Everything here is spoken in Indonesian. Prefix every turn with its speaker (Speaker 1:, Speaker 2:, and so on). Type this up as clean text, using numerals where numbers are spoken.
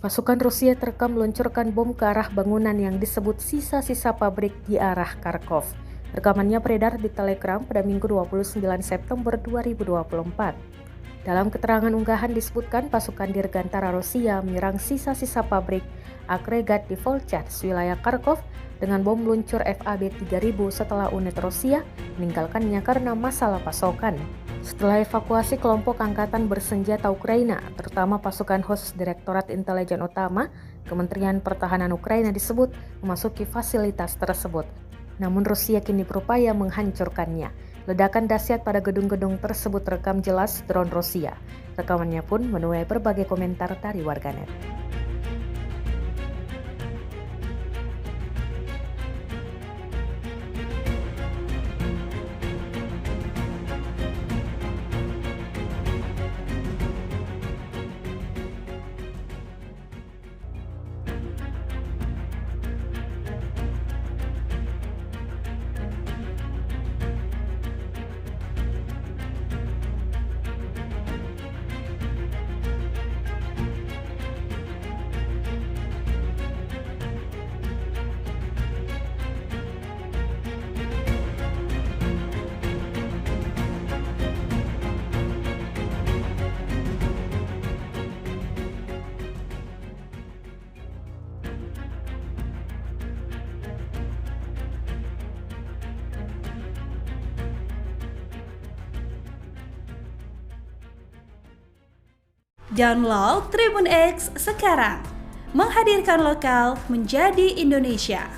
Speaker 1: Pasukan Rusia terekam meluncurkan bom ke arah bangunan yang disebut sisa-sisa pabrik di arah Kharkov. Rekamannya beredar di Telegram pada Minggu 29 September 2024. Dalam keterangan unggahan disebutkan pasukan Dirgantara Rusia menyerang sisa-sisa pabrik agregat di Volchask, wilayah Kharkov dengan bom meluncur FAB-3000 setelah unit Rusia meninggalkannya karena masalah pasokan. Setelah evakuasi, kelompok angkatan bersenjata Ukraina, terutama pasukan khusus Direktorat Intelijen Utama, Kementerian Pertahanan Ukraina disebut memasuki fasilitas tersebut. Namun Rusia kini berupaya menghancurkannya. Ledakan dahsyat pada gedung-gedung tersebut terekam jelas drone Rusia. Rekamannya pun menuai berbagai komentar dari warganet.
Speaker 2: Download Tribun X sekarang, menghadirkan lokal menjadi Indonesia.